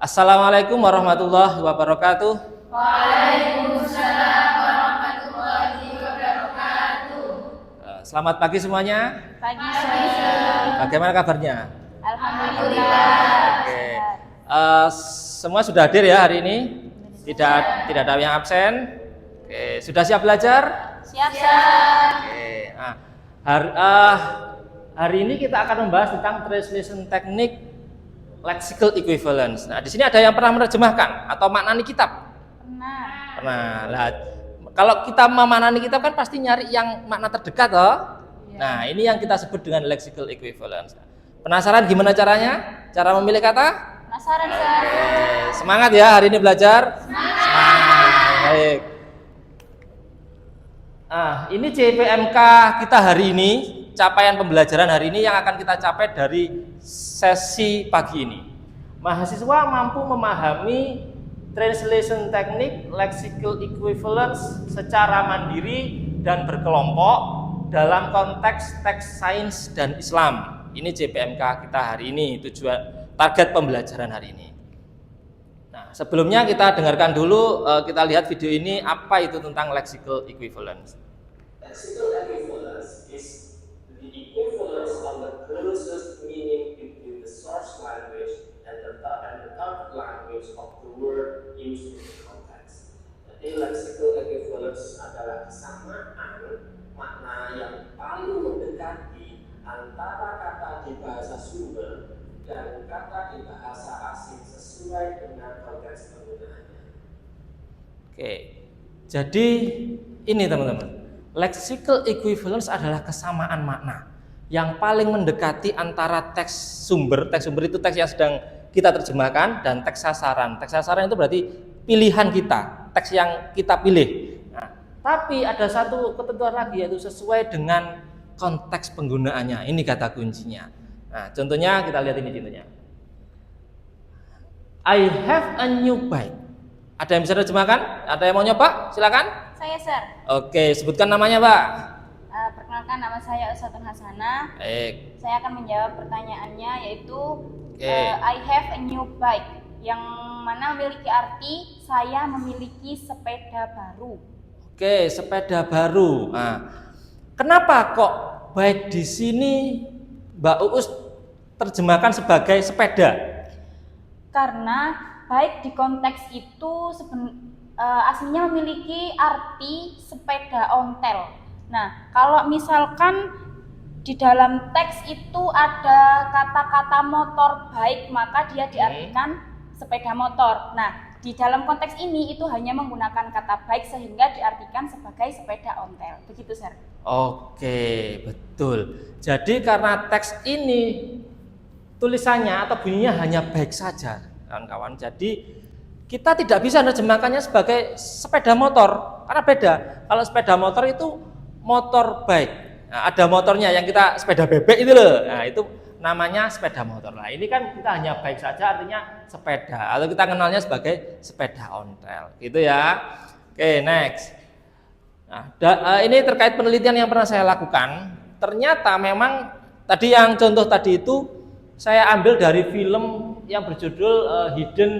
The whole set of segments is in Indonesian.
Assalamualaikum warahmatullahi wabarakatuh. Waalaikumsalam warahmatullahi wabarakatuh. Selamat pagi semuanya. Pagi Ustaz. Bagaimana kabarnya? Alhamdulillah. Oke. Semua sudah hadir ya hari ini? Tidak ada yang absen. Oke, sudah siap belajar? Siap, Ustaz. Oke. Nah, hari ini kita akan membahas tentang translation technique lexical equivalence. Nah, di sini ada yang pernah menerjemahkan atau maknani kitab? Pernah. Lah, kalau kita memaknani kitab kan pasti nyari yang makna terdekat toh? Ya. Nah, ini yang kita sebut dengan lexical equivalence. Penasaran gimana caranya? Cara memilih kata? Penasaran, Ustaz. Oke, semangat ya hari ini belajar. Semangat. Baik. Ini JPMK kita hari ini, capaian pembelajaran hari ini yang akan kita capai dari sesi pagi ini. Mahasiswa mampu memahami translation technique lexical equivalence secara mandiri dan berkelompok dalam konteks teks sains dan Islam. Ini JPMK kita hari ini, tujuan target pembelajaran hari ini. Nah, sebelumnya kita dengarkan dulu, kita lihat video ini apa itu tentang lexical equivalence. Lexical equivalence is the equivalence of the closest meaning between the source language and the target language of the word used in the context. Jadi lexical equivalence adalah kesamaan makna yang paling mendekati antara kata di bahasa sumber dan kata di bahasa asing sesuai dengan konteks penggunaannya. Oke, jadi ini teman-teman, lexical equivalence adalah kesamaan makna yang paling mendekati antara teks sumber itu teks yang sedang kita terjemahkan, dan teks sasaran. Teks sasaran itu berarti pilihan kita, teks yang kita pilih. Nah, tapi ada satu ketentuan lagi, yaitu sesuai dengan konteks penggunaannya. Ini kata kuncinya. Nah, contohnya kita lihat ini contohnya. I have a new bike. Ada yang bisa terjemahkan? Ada yang mau nyoba? Silakan. Saya, Sir. Oke, sebutkan namanya, Pak. Perkenalkan, nama saya Usatun Hasanah. Baik. Saya akan menjawab pertanyaannya, yaitu Oke. I have a new bike, yang mana memiliki arti saya memiliki sepeda baru. Oke, sepeda baru. Nah, kenapa kok baik di sini Mbak Uus terjemahkan sebagai sepeda? Karena baik di konteks itu aslinya memiliki arti sepeda ontel. Nah, kalau misalkan di dalam teks itu ada kata-kata motor baik, maka dia diartikan sepeda motor. Nah, di dalam konteks ini itu hanya menggunakan kata baik sehingga diartikan sebagai sepeda ontel. Begitu, Sir. Oke, betul. Jadi karena teks ini tulisannya atau bunyinya hanya baik saja, kawan-kawan. Jadi kita tidak bisa menerjemahkannya sebagai sepeda motor, karena beda. Kalau sepeda motor itu motor bike. Nah, ada motornya yang kita sepeda bebek itu loh. Nah, itu namanya sepeda motor. Nah, ini kan kita hanya bike saja, artinya sepeda, atau kita kenalnya sebagai sepeda ontel. Gitu ya. Oke, next. Nah, ini terkait penelitian yang pernah saya lakukan. Ternyata memang tadi yang contoh tadi itu saya ambil dari film yang berjudul Hidden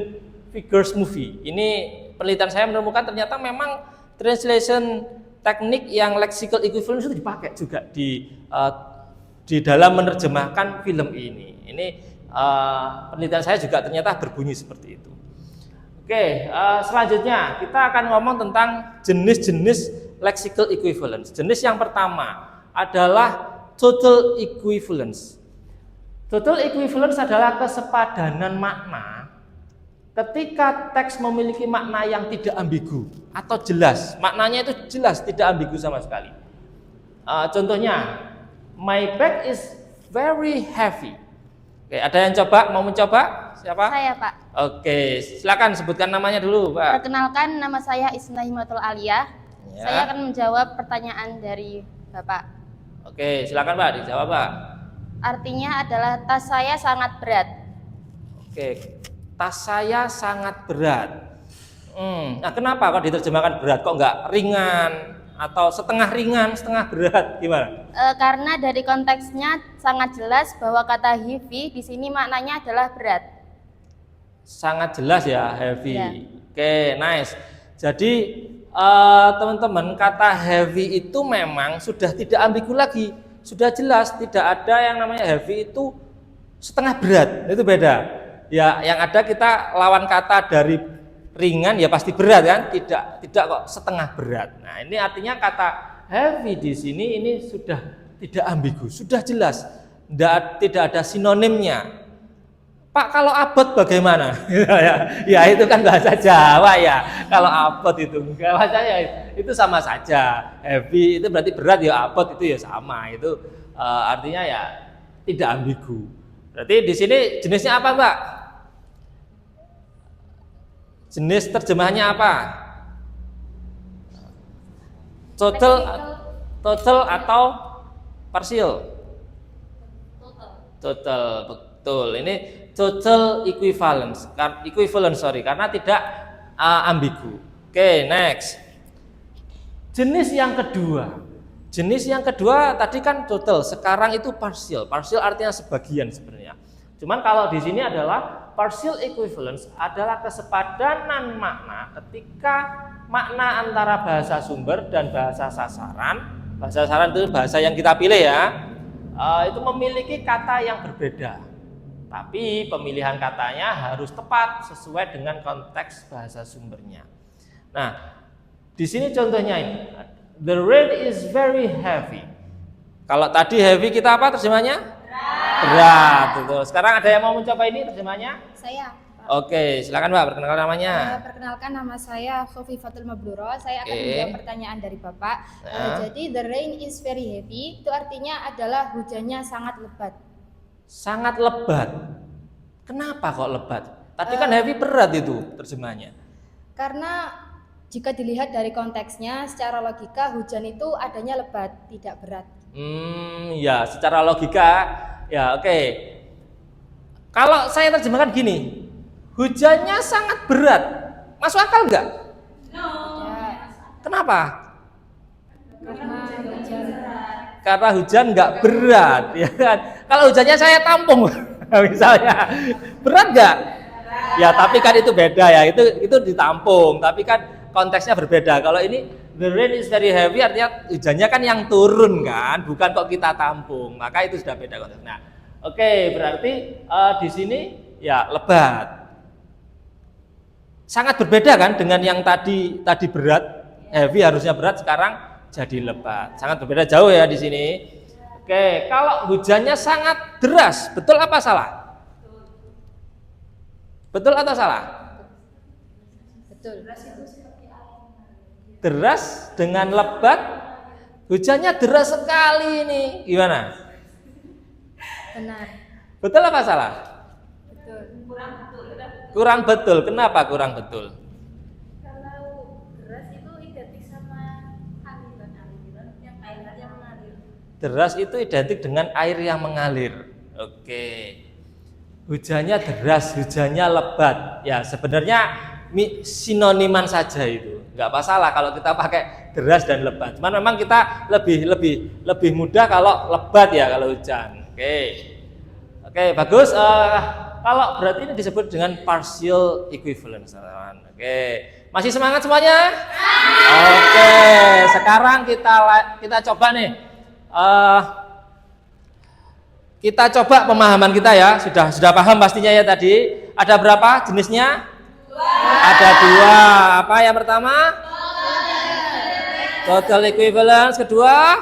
Figures Movie. Ini penelitian saya menemukan ternyata memang translation teknik yang lexical equivalence itu dipakai juga di dalam menerjemahkan film ini. Ini penelitian saya juga ternyata berbunyi seperti itu. Oke, selanjutnya kita akan ngomong tentang jenis-jenis lexical equivalence. Jenis yang pertama adalah total equivalence. Total equivalence adalah kesepadanan makna ketika teks memiliki makna yang tidak ambigu atau jelas. Maknanya itu jelas, tidak ambigu sama sekali. Contohnya, my bag is very heavy. Oke, ada yang mau mencoba? Siapa? Saya, Pak. Oke, silakan sebutkan namanya dulu, Pak. Perkenalkan, nama saya Isna Himatul Aliyah. Ya. Saya akan menjawab pertanyaan dari Bapak. Oke, silakan Pak, dijawab Pak. Artinya adalah tas saya sangat berat. Oke, tas saya sangat berat. Nah, kenapa kok diterjemahkan berat? Kok nggak ringan atau setengah ringan, setengah berat? Gimana? Karena dari konteksnya sangat jelas bahwa kata heavy di sini maknanya adalah berat. Sangat jelas ya, heavy. Ya. Oke, nice. Jadi teman-teman, kata heavy itu memang sudah tidak ambigu lagi, sudah jelas, tidak ada yang namanya heavy itu setengah berat, itu beda. Ya, yang ada kita lawan kata dari ringan ya pasti berat kan, tidak kok setengah berat. Nah, ini artinya kata heavy di sini ini sudah tidak ambigu, sudah jelas, tidak ada sinonimnya. Pak, kalau abot bagaimana? Ya itu kan bahasa Jawa ya. Kalau abot itu enggak, bahasanya itu sama saja. Heavy itu berarti berat, ya abot itu ya sama. Itu artinya ya tidak ambigu. Berarti di sini jenisnya apa, Mbak? Jenis terjemahannya apa? Total atau partial? Total, betul. Ini total equivalence, karena tidak ambigu. Oke, next. Jenis yang kedua tadi kan total, sekarang itu partial. Partial artinya sebagian sebenarnya. Cuman kalau di sini adalah partial equivalence adalah kesepadanan makna ketika makna antara bahasa sumber dan bahasa sasaran. Bahasa sasaran itu bahasa yang kita pilih ya. Itu memiliki kata yang berbeda. Tapi pemilihan katanya harus tepat sesuai dengan konteks bahasa sumbernya. Nah, di sini contohnya ini. The rain is very heavy. Kalau tadi heavy kita apa terjemahnya? Berat. Betul. Sekarang ada yang mau mencoba ini terjemahnya? Saya. Oke, silakan Mbak, perkenalkan namanya. Perkenalkan, nama saya Khofifatul Mabruro. Saya akan Oke. menjawab pertanyaan dari Bapak. Jadi the rain is very heavy itu artinya adalah hujannya sangat lebat. Sangat lebat. Kenapa kok lebat? Tadi kan heavy berat itu terjemahnya. Karena jika dilihat dari konteksnya, secara logika hujan itu adanya lebat, tidak berat. Ya, secara logika ya oke. Kalau saya terjemahkan gini, hujannya sangat berat. Masuk akal nggak? Ya, Kenapa? karena hujan Karena hujan nggak berat, ya kan? Kalau hujannya saya tampung, misalnya, berat nggak? Ya, tapi kan itu beda ya. Itu ditampung, tapi kan konteksnya berbeda. Kalau ini the rain is very heavy, artinya hujannya kan yang turun kan, bukan kok kita tampung. Maka itu sudah beda konteks. Nah, oke, berarti di sini ya lebat. Sangat berbeda kan dengan yang tadi berat, heavy harusnya berat, sekarang jadi lebat. Sangat berbeda jauh ya di sini. Oke, kalau hujannya sangat deras, betul apa salah? Betul atau salah? betul. Deras dengan lebat, hujannya deras sekali ini. Gimana? Benar. Betul apa salah? Betul. Kurang betul. Kenapa kurang betul? Kalau deras itu identik sama aliran yang air yang mengalir. Deras itu identik dengan air yang mengalir. Oke. Hujannya deras, hujannya lebat. Ya, sebenarnya sinoniman saja itu. Nggak masalah kalau kita pakai deras dan lebat. Cuman memang kita lebih mudah kalau lebat ya kalau hujan. Oke, bagus. Kalau berarti ini disebut dengan partial equivalence, teman-teman. Oke, masih semangat semuanya? Oke, sekarang kita coba nih. Kita coba pemahaman kita ya. Sudah paham pastinya ya tadi. Ada berapa jenisnya? Ada 2. Apa yang pertama? Total equivalence. Kedua?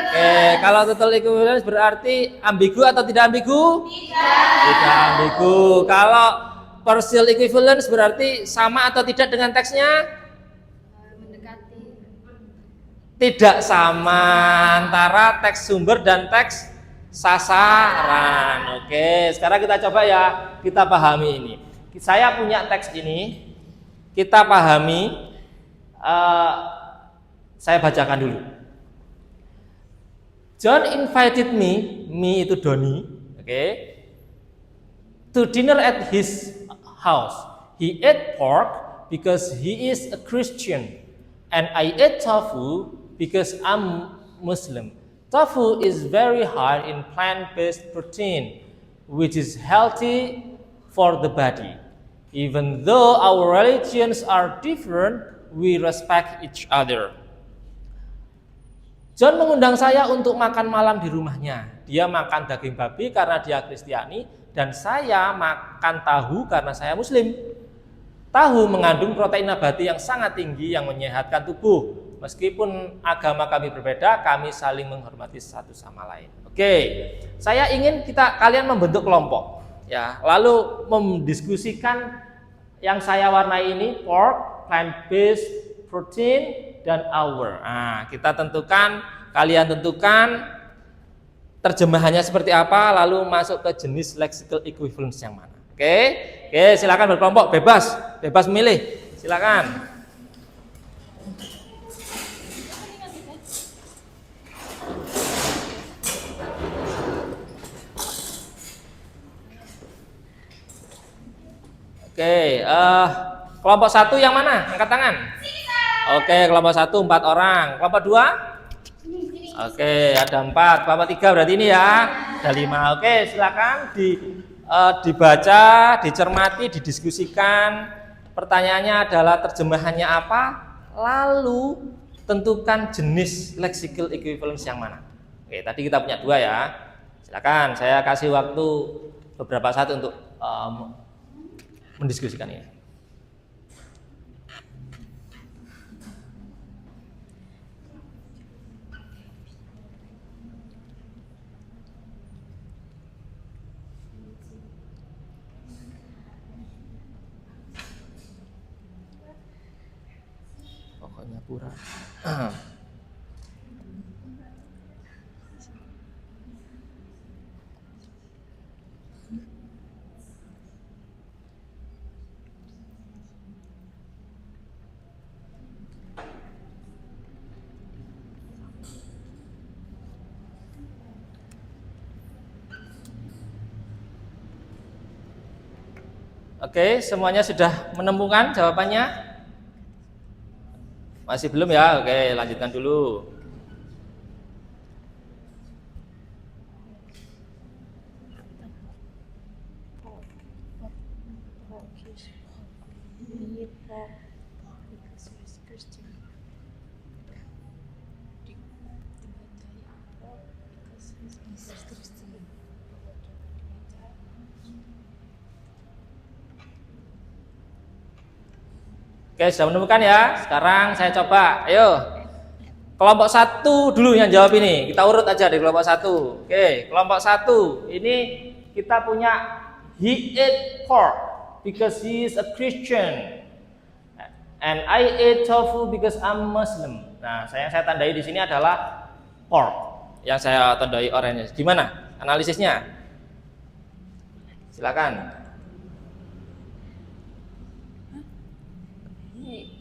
Oke, kalau total equivalence berarti ambigu atau tidak ambigu? Tidak ambigu. Kalau partial equivalence berarti sama atau tidak dengan teksnya? Mendekati. Tidak sama antara teks sumber dan teks sasaran. Oke, sekarang kita coba ya, kita pahami ini. Saya punya teks ini, kita pahami. Saya bacakan dulu. John invited me itu Doni, to dinner at his house. He ate pork because he is a Christian, and I ate tofu because I'm Muslim. Tofu is very high in plant-based protein, which is healthy for the body. Even though our religions are different, we respect each other. John mengundang saya untuk makan malam di rumahnya. Dia makan daging babi karena dia Kristiani, dan saya makan tahu karena saya Muslim. Tahu mengandung protein nabati yang sangat tinggi yang menyehatkan tubuh. Meskipun agama kami berbeda, kami saling menghormati satu sama lain. Oke, saya ingin kalian membentuk kelompok, ya, lalu mendiskusikan yang saya warnai ini, pork, plant-based protein, dan our. Nah, kita tentukan, kalian tentukan terjemahannya seperti apa, lalu masuk ke jenis lexical equivalence yang mana. Oke, silakan berkelompok, bebas memilih, silakan. Oke, kelompok 1 yang mana? Angkat tangan. Oke, kelompok 1 4 orang. Kelompok 2? Oke, ada 4. Kelompok 3 berarti ini ya. Ada 5. Oke, silakan dibaca, dicermati, didiskusikan. Pertanyaannya adalah terjemahannya apa? Lalu tentukan jenis lexical equivalence yang mana. Oke, tadi kita punya 2 ya. Silakan, saya kasih waktu beberapa saat untuk mendiskusikan ini. Pokoknya pura. Oke, semuanya sudah menemukan jawabannya? Masih belum ya? Oke, lanjutkan dulu. Oke, sudah menemukan ya? Sekarang saya coba, ayo. Kelompok 1 dulu yang jawab ini. Kita urut aja di kelompok 1. Oke, kelompok 1. Ini kita punya he ate pork because he is a Christian. And I ate tofu because I'm Muslim. Nah, saya tandai di sini adalah pork. Yang saya tandai oranye. Gimana analisisnya? Silakan.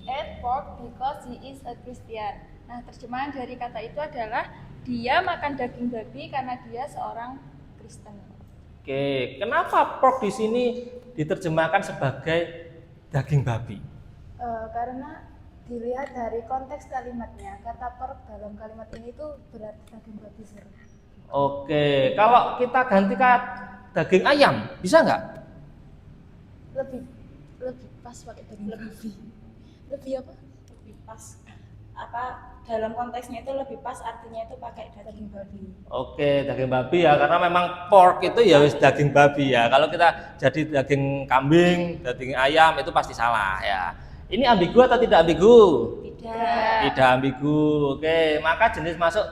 Ate pork because he is a Christian. Nah, terjemahan dari kata itu adalah dia makan daging babi karena dia seorang Kristen. Oke, kenapa pork di sini diterjemahkan sebagai daging babi? Karena dilihat dari konteks kalimatnya, kata pork dalam kalimat ini tuh berarti daging babi seru. Oke, kalau kita ganti kata daging ayam, bisa nggak? Lebih pas pakai daging babi. Lebih apa? Lebih pas. Apa dalam konteksnya itu lebih pas, artinya itu pakai daging babi. Oke, daging babi ya, karena memang pork itu ya wis daging babi ya. Kalau kita jadi daging kambing, daging ayam itu pasti salah ya. Ini ambigu atau tidak ambigu? Tidak. Tidak ambigu. Oke, maka jenis masuk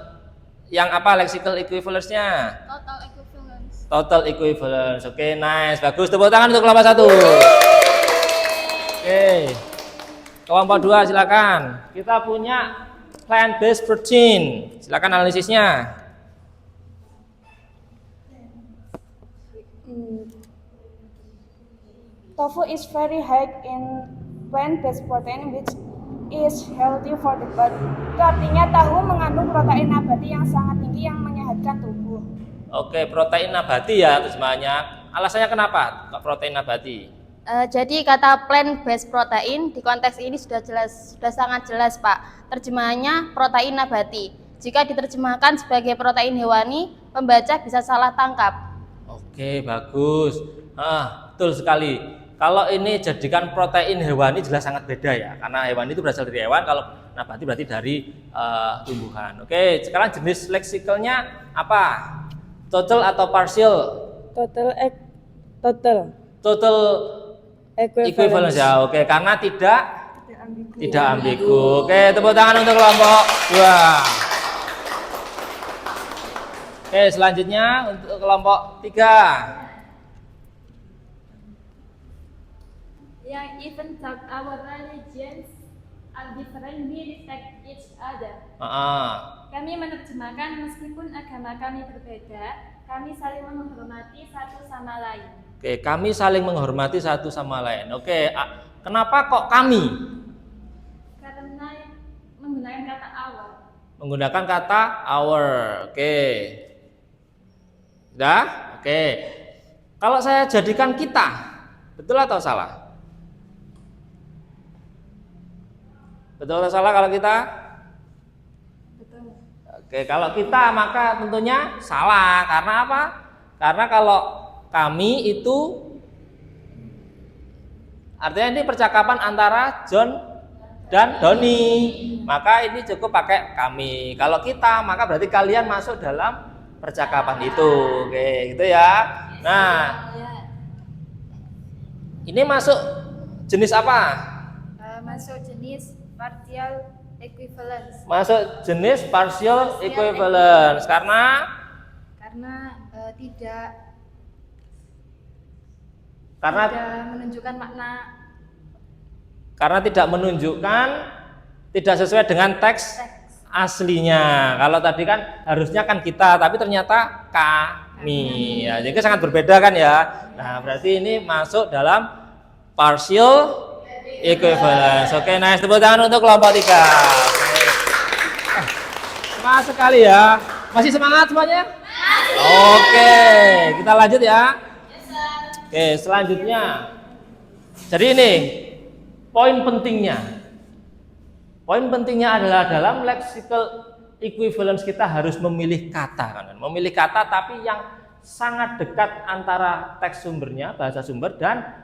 yang apa lexical equivalence-nya? Total equivalence. Total equivalence. Oke, nice. Bagus. Tepuk tangan untuk kelompok 1. Oke. Kelompok 2 silakan. Kita punya plant-based protein. Silakan analisisnya. Tofu is very high in plant-based protein which is healthy for the body. Itu artinya tahu mengandung protein nabati yang sangat tinggi yang menyehatkan tubuh. Oke, protein nabati ya terjemahannya. Alasannya kenapa kok protein nabati? Jadi kata plant-based protein di konteks ini sudah sangat jelas, Pak. Terjemahannya protein nabati. Jika diterjemahkan sebagai protein hewani, pembaca bisa salah tangkap. Oke, bagus. betul sekali. Kalau ini jadikan protein hewani jelas sangat beda ya, karena hewani itu berasal dari hewan, kalau nabati berarti dari tumbuhan. Oke, sekarang jenis leksikalnya apa? Total atau partial? Total Total equivalence ya. Oke, karena tidak ambigu. Oke, tepuk tangan untuk kelompok 2. Oke, selanjutnya untuk kelompok 3. Yang even though our religions are different, we respect each other. Kami menerjemahkan meskipun agama kami berbeda, kami saling menghormati satu sama lain. Oke, kami saling menghormati satu sama lain. Oke, kenapa kok kami? Karena menggunakan kata our. Menggunakan kata our. Oke. Sudah? Oke. Kalau saya jadikan kita, betul atau salah? Betul atau salah kalau kita? Betul. Oke, kalau kita maka tentunya salah. Karena apa? Karena kalau kami itu artinya ini percakapan antara John dan Doni. Maka ini cukup pakai kami. Kalau kita maka berarti kalian masuk dalam percakapan itu. Oke, gitu ya. Nah, ini masuk jenis apa? Masuk jenis partial equivalence. Masuk jenis partial equivalence karena menunjukkan makna. Karena tidak menunjukkan, tidak sesuai dengan teks aslinya. Kalau tadi kan harusnya kan kita, tapi ternyata kami. Ya, jadi sangat berbeda kan ya. Nah, berarti ini masuk dalam partial equivalence. Oke, nice. Tepuk tangan untuk kelompok 3. Semangat sekali ya. Masih semangat semuanya? Oke, kita lanjut ya. Oke, selanjutnya. Jadi ini poin pentingnya. Poin pentingnya adalah dalam lexical equivalence kita harus memilih kata kan. Memilih kata tapi yang sangat dekat antara teks sumbernya, bahasa sumber dan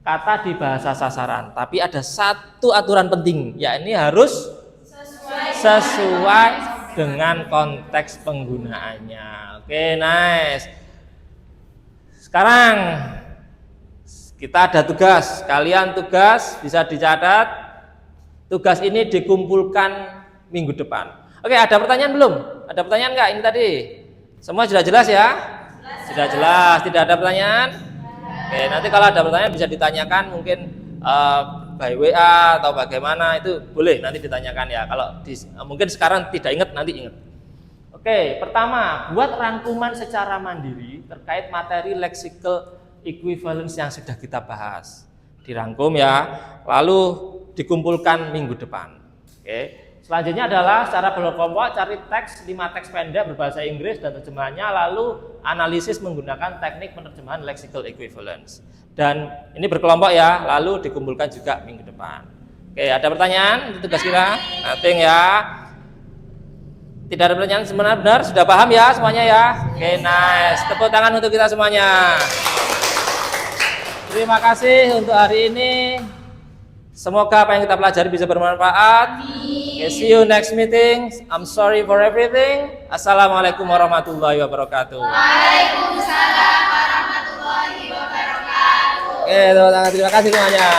kata di bahasa sasaran. Tapi ada satu aturan penting, yakni harus sesuai dengan konteks penggunaannya. Oke, nice. Sekarang kita ada tugas. Kalian tugas bisa dicatat. Tugas ini dikumpulkan minggu depan. Oke, ada pertanyaan belum? Ada pertanyaan nggak ini tadi? Semua sudah jelas ya? Sudah jelas. Tidak ada pertanyaan? Oke, nanti kalau ada pertanyaan bisa ditanyakan mungkin by WA atau bagaimana, itu boleh nanti ditanyakan ya. Kalau mungkin sekarang tidak ingat, nanti ingat. Oke, pertama, buat rangkuman secara mandiri terkait materi lexical equivalence yang sudah kita bahas. Dirangkum ya, lalu dikumpulkan minggu depan. Oke. Selanjutnya adalah secara berkelompok cari teks 5 teks pendek berbahasa Inggris dan terjemahannya, lalu analisis menggunakan teknik penerjemahan lexical equivalence. Dan ini berkelompok ya, lalu dikumpulkan juga minggu depan. Oke, ada pertanyaan untuk tugas kita? Nothing ya. Tidak ada pertanyaan, benar-benar sudah paham ya semuanya ya. Oke, nice. Tepuk tangan untuk kita semuanya. Terima kasih untuk hari ini. Semoga apa yang kita pelajari bisa bermanfaat. Okay, see you next meeting. I'm sorry for everything. Assalamualaikum warahmatullahi wabarakatuh. Waalaikumsalam warahmatullahi wabarakatuh. Terima kasih semuanya.